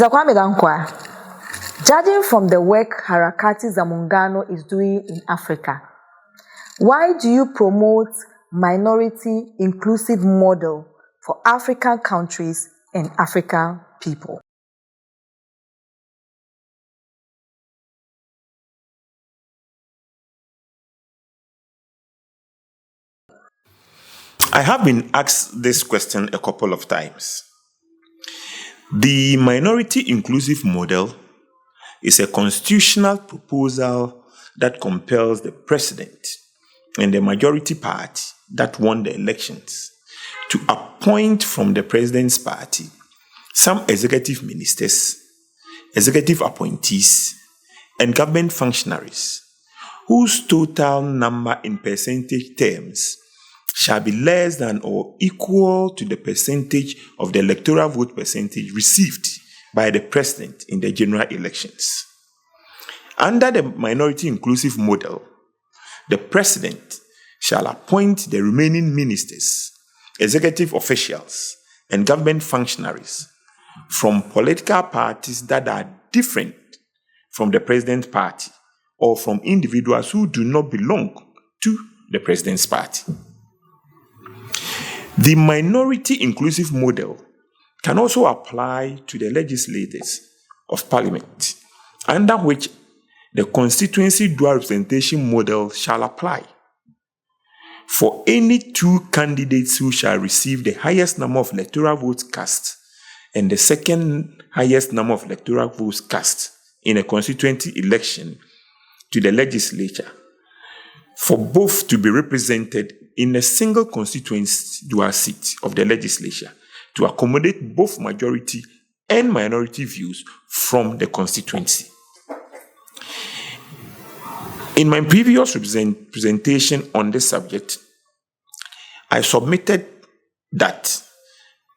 Mr. Kwame Dankwa, judging from the work Harakati Muungano is doing in Africa, why do you promote minority inclusive model for African countries and African people? I have been asked this question a couple of times. The minority inclusive model is a constitutional proposal that compels the president and the majority party that won the elections to appoint from the president's party some executive ministers, executive appointees, and government functionaries whose total number in percentage terms shall be less than or equal to the percentage of the electoral vote percentage received by the president in the general elections. Under the minority inclusive model, the president shall appoint the remaining ministers, executive officials, and government functionaries from political parties that are different from the president's party or from individuals who do not belong to the president's party. The minority inclusive model can also apply to the legislators of parliament, under which the constituency dual representation model shall apply. For any two candidates who shall receive the highest number of electoral votes cast and the second highest number of electoral votes cast in a constituency election to the legislature, for both to be represented in a single constituency dual seat of the legislature to accommodate both majority and minority views from the constituency. In my previous presentation on this subject, I submitted that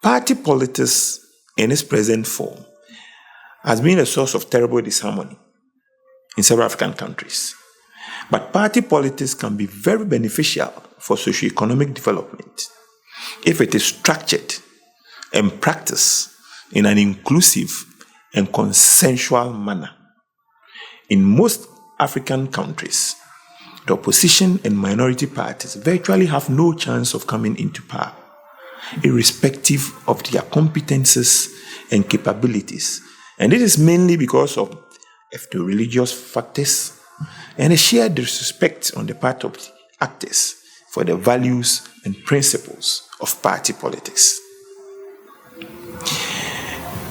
party politics in its present form has been a source of terrible disharmony in several African countries. But party politics can be very beneficial for socio-economic development if it is structured and practiced in an inclusive and consensual manner. In most African countries, the opposition and minority parties virtually have no chance of coming into power, irrespective of their competences and capabilities. And it is mainly because of the religious factors and a shared disrespect on the part of the actors for the values and principles of party politics.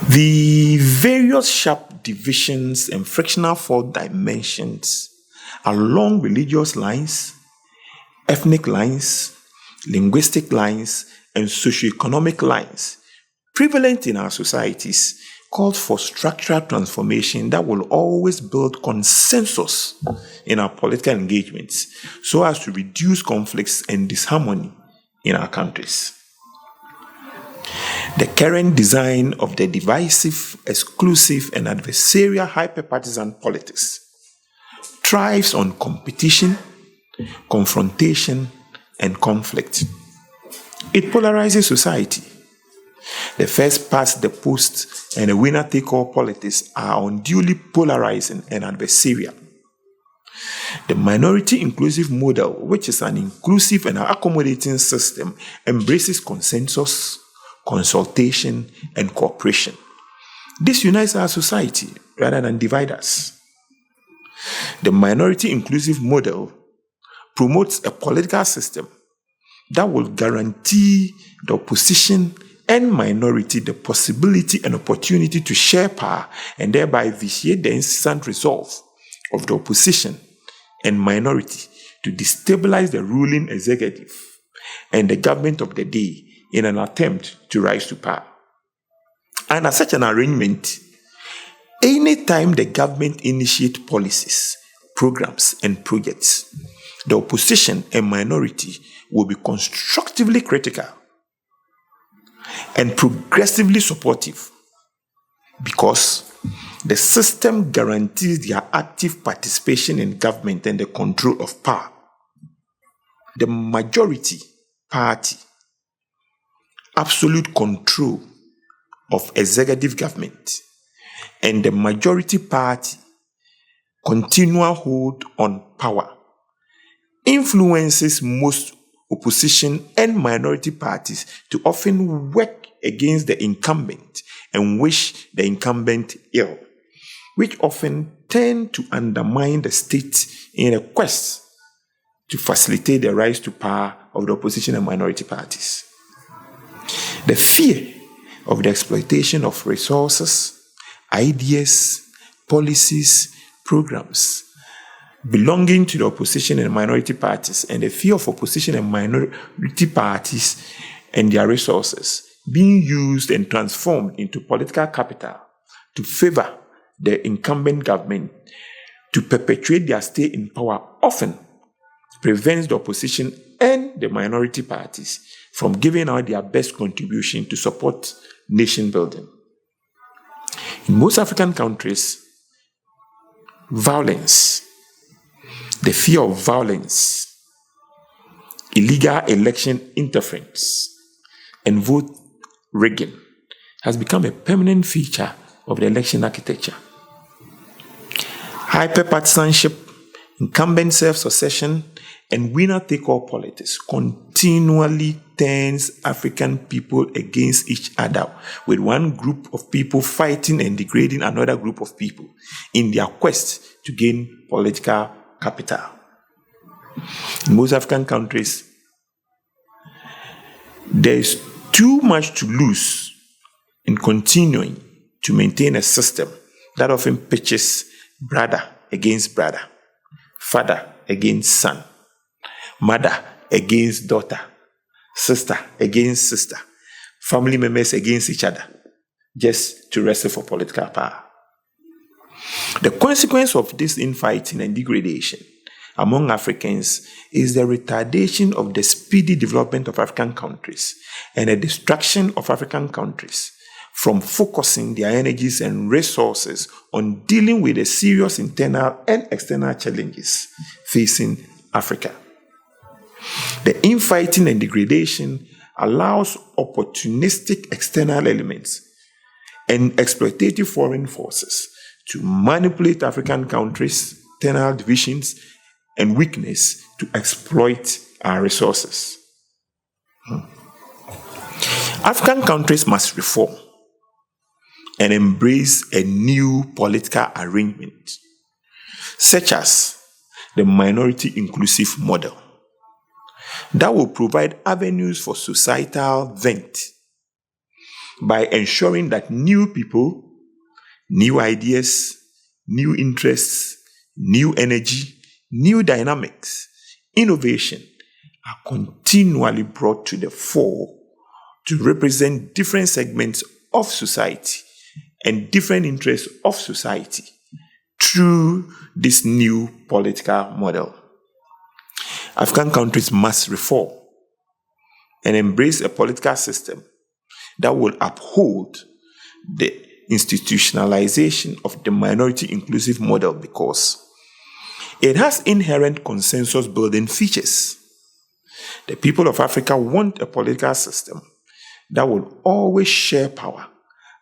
The various sharp divisions and frictional fault dimensions along religious lines, ethnic lines, linguistic lines, and socioeconomic lines prevalent in our societies called for structural transformation that will always build consensus in our political engagements so as to reduce conflicts and disharmony in our countries. The current design of the divisive, exclusive, and adversarial hyper-partisan politics thrives on competition, confrontation, and conflict. It polarizes society. The first past the post and the winner-take-all politics are unduly polarizing and adversarial. The minority inclusive model, which is an inclusive and accommodating system, embraces consensus, consultation, and cooperation. This unites our society rather than divide us. The minority inclusive model promotes a political system that will guarantee the opposition and minority the possibility and opportunity to share power and thereby vitiate the incessant resolve of the opposition and minority to destabilize the ruling executive and the government of the day in an attempt to rise to power. And as such an arrangement, any time the government initiates policies, programs, and projects, the opposition and minority will be constructively critical and progressively supportive because the system guarantees their active participation in government and the control of power. The majority party, absolute control of executive government, and the majority party continual hold on power influences most opposition and minority parties to often work against the incumbent and wish the incumbent ill, which often tend to undermine the state in a quest to facilitate the rise to power of the opposition and minority parties. The fear of the exploitation of resources, ideas, policies, programs belonging to the opposition and minority parties, and the fear of opposition and minority parties and their resources being used and transformed into political capital to favor the incumbent government to perpetuate their stay in power often prevents the opposition and the minority parties from giving out their best contribution to support nation building. In most African countries, violence, the fear of violence, illegal election interference, and vote rigging has become a permanent feature of the election architecture. Hyperpartisanship, incumbent self-succession, and winner-take-all politics continually turns African people against each other, with one group of people fighting and degrading another group of people in their quest to gain political capital. In most African countries, there is too much to lose in continuing to maintain a system that often pitches brother against brother, father against son, mother against daughter, sister against sister, family members against each other, just to wrestle for political power. The consequence of this infighting and degradation among Africans is the retardation of the speedy development of African countries and the distraction of African countries from focusing their energies and resources on dealing with the serious internal and external challenges facing Africa. The infighting and degradation allows opportunistic external elements and exploitative foreign forces to manipulate African countries' internal divisions and weakness to exploit our resources. African countries must reform and embrace a new political arrangement, such as the minority inclusive model, that will provide avenues for societal vent by ensuring that new people, new ideas, new interests, new energy, new dynamics, innovation are continually brought to the fore to represent different segments of society and different interests of society through this new political model. African countries must reform and embrace a political system that will uphold the institutionalization of the minority inclusive model because it has inherent consensus building features. The people of Africa want a political system that will always share power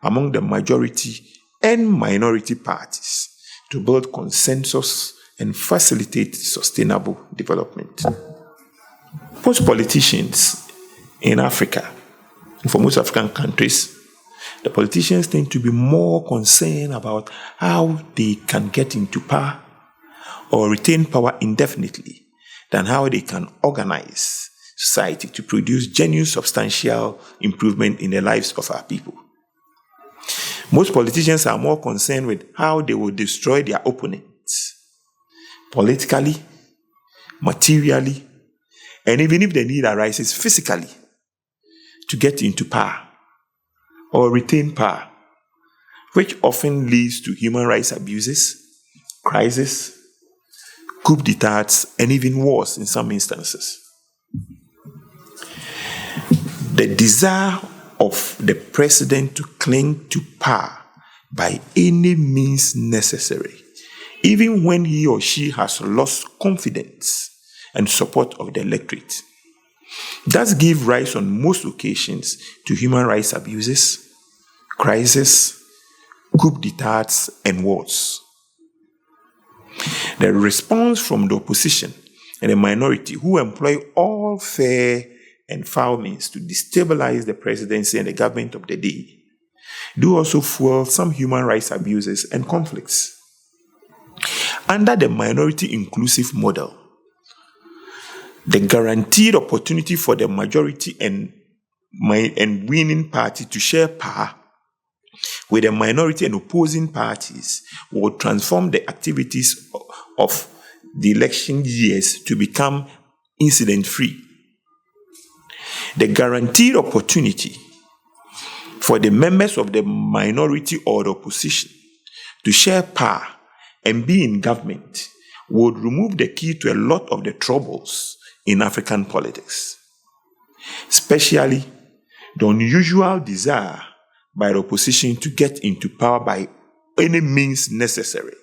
among the majority and minority parties to build consensus and facilitate sustainable development. Most politicians in Africa, and for most African countries, the politicians tend to be more concerned about how they can get into power or retain power indefinitely than how they can organize society to produce genuine, substantial improvement in the lives of our people. Most politicians are more concerned with how they will destroy their opponents, politically, materially, and even if the need arises physically, to get into power or retain power, which often leads to human rights abuses, crises, coup d'etats, and even wars in some instances. The desire of the president to cling to power by any means necessary, even when he or she has lost confidence and support of the electorate, does give rise on most occasions to human rights abuses, crises, coup d'etats, and wars. The response from the opposition and the minority, who employ all fair and foul means to destabilize the presidency and the government of the day, do also fuel some human rights abuses and conflicts. Under the minority inclusive model, the guaranteed opportunity for the majority and winning party to share power with the minority and opposing parties will transform the activities of the election years to become incident-free. The guaranteed opportunity for the members of the minority or the opposition to share power and be in government would remove the key to a lot of the troubles in African politics, especially the unusual desire by the opposition to get into power by any means necessary,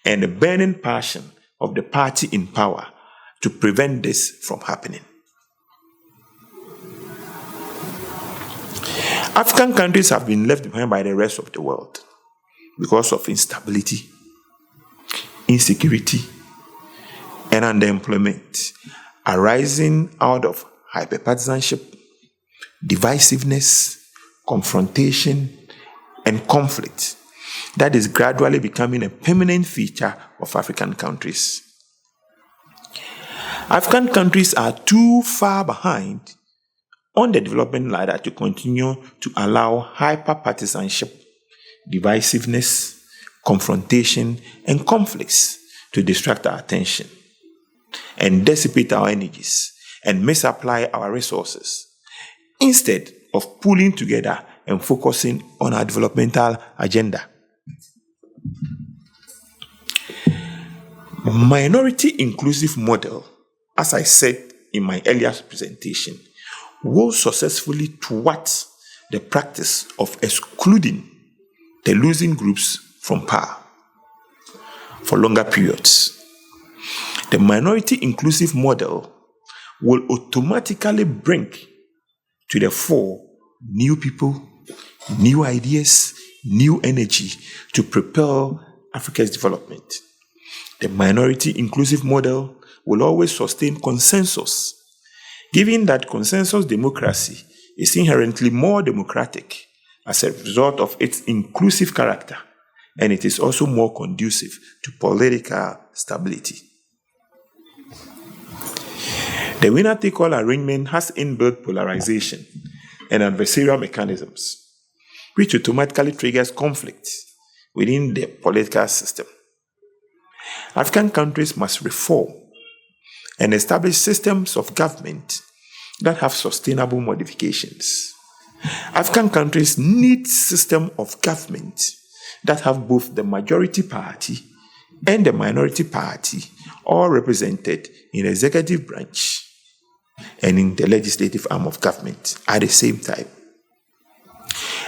and the burning passion of the party in power to prevent this from happening. African countries have been left behind by the rest of the world because of instability, insecurity, and underemployment arising out of hyperpartisanship, divisiveness, confrontation, and conflict that is gradually becoming a permanent feature of African countries. African countries are too far behind on the development ladder to continue to allow hyperpartisanship, divisiveness, confrontation, and conflicts to distract our attention and dissipate our energies and misapply our resources, instead of pulling together and focusing on our developmental agenda. Minority inclusive model, as I said in my earlier presentation, will successfully thwart the practice of excluding the losing groups from power for longer periods. The minority inclusive model will automatically bring to the fore new people, new ideas, new energy to propel Africa's development. The minority inclusive model will always sustain consensus, given that consensus democracy is inherently more democratic as a result of its inclusive character, and it is also more conducive to political stability. The winner-take-all arrangement has inbuilt polarization and adversarial mechanisms, which automatically triggers conflict within the political system. African countries must reform and establish systems of government that have sustainable modifications. African countries need systems of government that have both the majority party and the minority party all represented in the executive branch and in the legislative arm of government at the same time.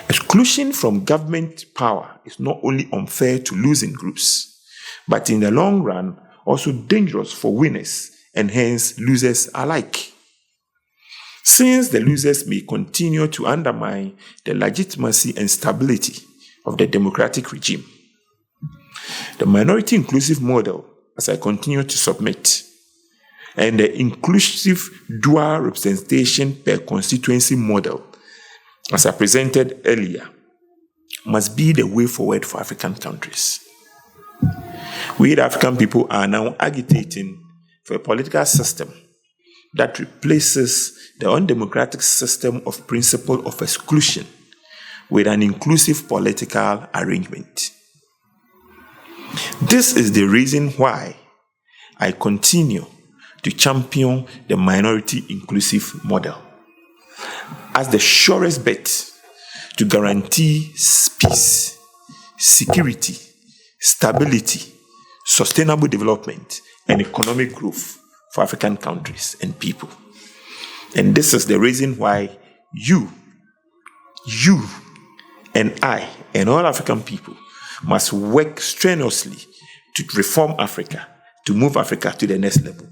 Exclusion from government power is not only unfair to losing groups, but in the long run also dangerous for winners and hence losers alike, since the losers may continue to undermine the legitimacy and stability of the democratic regime. The minority inclusive model, as I continue to submit, and the inclusive dual representation per constituency model, as I presented earlier, must be the way forward for African countries. We, the African people, are now agitating for a political system that replaces the undemocratic system of principle of exclusion with an inclusive political arrangement. This is the reason why I continue to champion the minority inclusive model as the surest bet to guarantee peace, security, stability, sustainable development, and economic growth for African countries and people. And this is the reason why you, and I, and all African people must work strenuously to reform Africa, to move Africa to the next level.